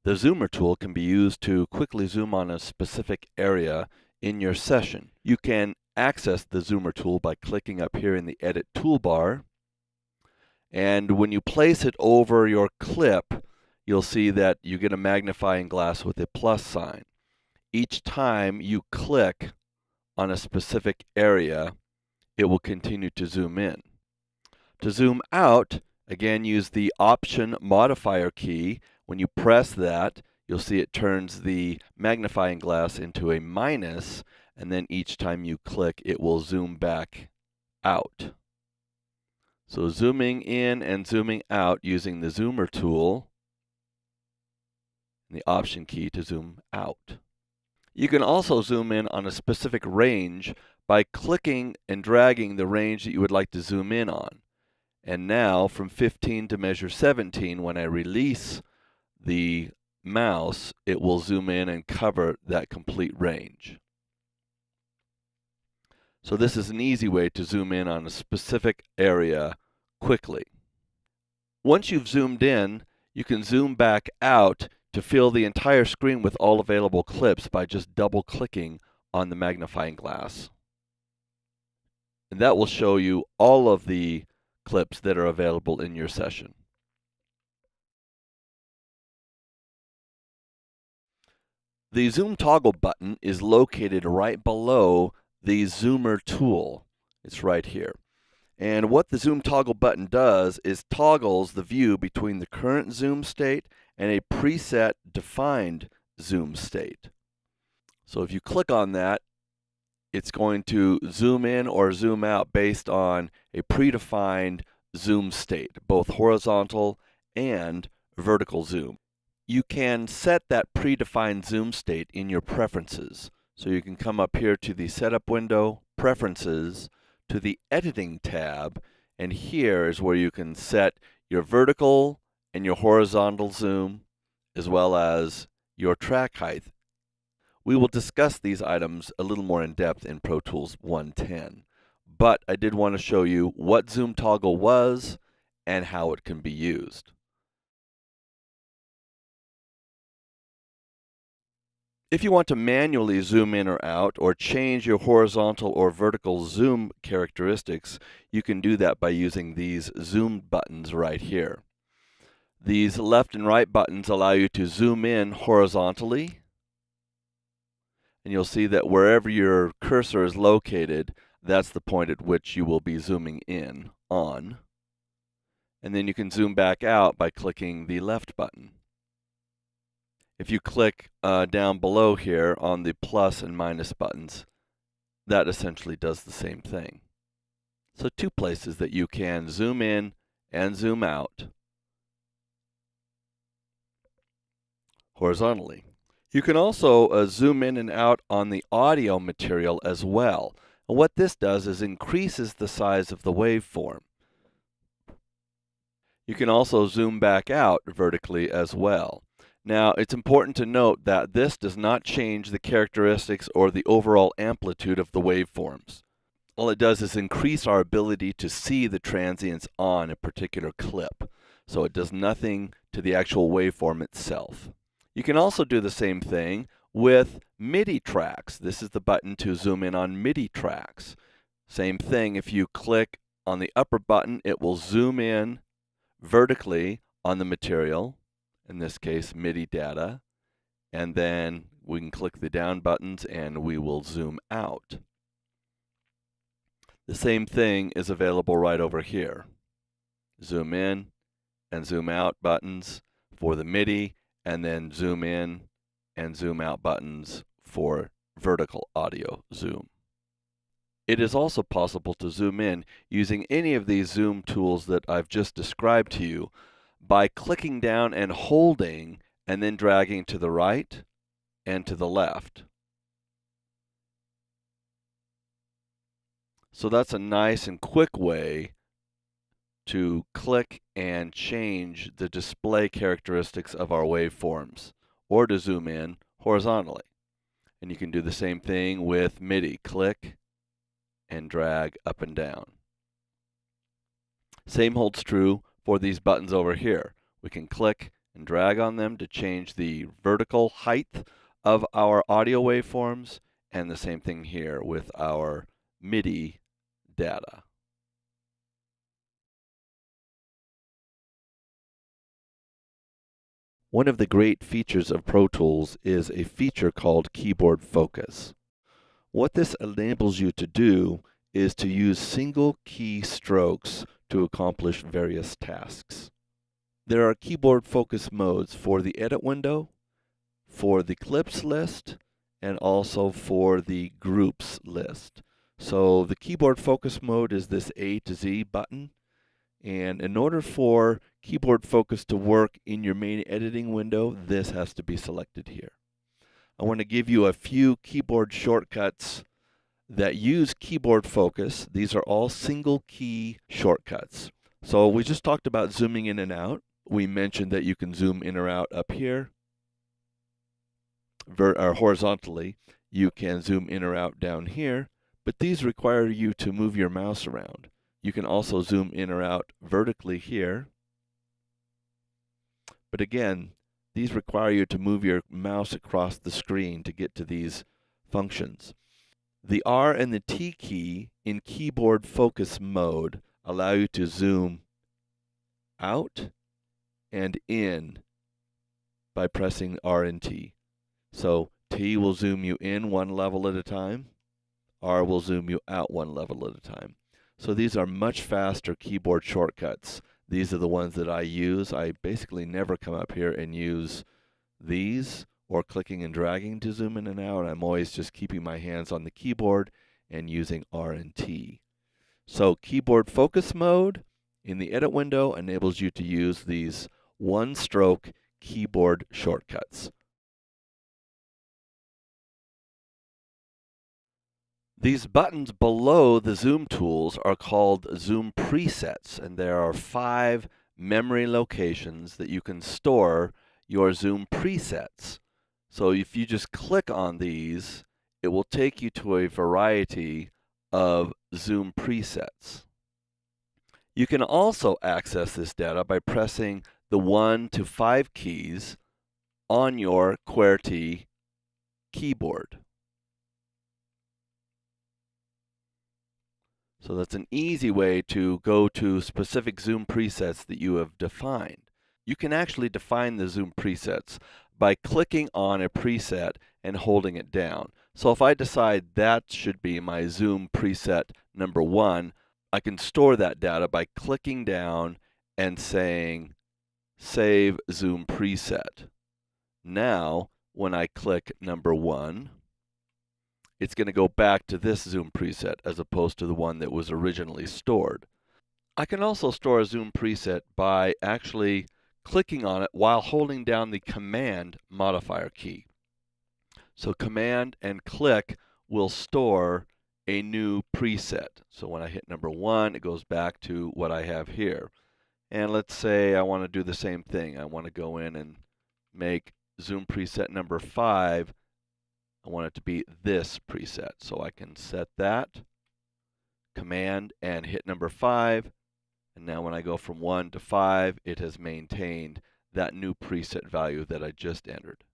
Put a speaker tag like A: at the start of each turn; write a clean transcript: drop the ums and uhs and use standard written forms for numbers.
A: The zoomer tool can be used to quickly zoom on a specific area in your session. You can access the zoomer tool by clicking up here in the edit toolbar. And when you place it over your clip, you'll see that you get a magnifying glass with a plus sign. Each time you click on a specific area, it will continue to zoom in. To zoom out, again, use the Option modifier key. When you press that, you'll see it turns the magnifying glass into a minus, and then each time you click, it will zoom back out. So zooming in and zooming out using the zoomer tool and the Option key to zoom out. You can also zoom in on a specific range by clicking and dragging the range that you would like to zoom in on. And now from 15 to measure 17, when I release the mouse, it will zoom in and cover that complete range. So this is an easy way to zoom in on a specific area quickly. Once you've zoomed in, you can zoom back out to fill the entire screen with all available clips by just double-clicking on the magnifying glass. And that will show you all of the clips that are available in your session. The Zoom Toggle button is located right below the Zoomer tool. It's right here. And what the Zoom Toggle button does is toggles the view between the current zoom state and a preset defined zoom state. So if you click on that, it's going to zoom in or zoom out based on a predefined zoom state, both horizontal and vertical zoom. You can set that predefined zoom state in your preferences. So you can come up here to the Setup window, Preferences, to the Editing tab, and here is where you can set your vertical and your horizontal zoom, as well as your track height. We will discuss these items a little more in depth in Pro Tools 110, but I did want to show you what Zoom Toggle was and how it can be used. If you want to manually zoom in or out or change your horizontal or vertical zoom characteristics, you can do that by using these zoom buttons right here. These left and right buttons allow you to zoom in horizontally, and you'll see that wherever your cursor is located, that's the point at which you will be zooming in on. And then you can zoom back out by clicking the left button. If you click down below here on the plus and minus buttons, that essentially does the same thing. So two places that you can zoom in and zoom out horizontally. You can also zoom in and out on the audio material as well. And what this does is increases the size of the waveform. You can also zoom back out vertically as well. Now, it's important to note that this does not change the characteristics or the overall amplitude of the waveforms. All it does is increase our ability to see the transients on a particular clip. So it does nothing to the actual waveform itself. You can also do the same thing with MIDI tracks. This is the button to zoom in on MIDI tracks. Same thing, if you click on the upper button, it will zoom in vertically on the material, in this case MIDI data, and then we can click the down buttons and we will zoom out. The same thing is available right over here. Zoom in and zoom out buttons for the MIDI, and then zoom in and zoom out buttons for vertical audio zoom. It is also possible to zoom in using any of these zoom tools that I've just described to you by clicking down and holding and then dragging to the right and to the left. So that's a nice and quick way to click and change the display characteristics of our waveforms, or to zoom in horizontally. And you can do the same thing with MIDI. Click and drag up and down. Same holds true for these buttons over here. We can click and drag on them to change the vertical height of our audio waveforms, and the same thing here with our MIDI data. One of the great features of Pro Tools is a feature called keyboard focus. What this enables you to do is to use single key strokes to accomplish various tasks. There are keyboard focus modes for the edit window, for the clips list, and also for the groups list. So the keyboard focus mode is this A to Z button. And in order for keyboard focus to work in your main editing window, this has to be selected here. I want to give you a few keyboard shortcuts that use keyboard focus. These are all single key shortcuts. So we just talked about zooming in and out. We mentioned that you can zoom in or out up here, or horizontally. You can zoom in or out down here, but these require you to move your mouse around. You can also zoom in or out vertically here. But again, these require you to move your mouse across the screen to get to these functions. The R and the T key in keyboard focus mode allow you to zoom out and in by pressing R and T. So T will zoom you in one level at a time. R will zoom you out one level at a time. So these are much faster keyboard shortcuts. These are the ones that I use. I basically never come up here and use these or clicking and dragging to zoom in and out. I'm always just keeping my hands on the keyboard and using R and T. So keyboard focus mode in the edit window enables you to use these one-stroke keyboard shortcuts. These buttons below the zoom tools are called zoom presets, and there are 5 memory locations that you can store your zoom presets. So if you just click on these, it will take you to a variety of zoom presets. You can also access this data by pressing the 1 to 5 keys on your QWERTY keyboard. So that's an easy way to go to specific zoom presets that you have defined. You can actually define the zoom presets by clicking on a preset and holding it down. So if I decide that should be my zoom preset number 1, I can store that data by clicking down and saying Save Zoom Preset. Now, when I click number 1, it's going to go back to this zoom preset as opposed to the one that was originally stored. I can also store a zoom preset by actually clicking on it while holding down the Command modifier key. So Command and click will store a new preset. So when I hit number 1, it goes back to what I have here. And let's say I want to do the same thing. I want to go in and make zoom preset number 5. I want it to be this preset. So I can set that, Command, and hit number 5. And now when I go from 1 to 5, it has maintained that new preset value that I just entered.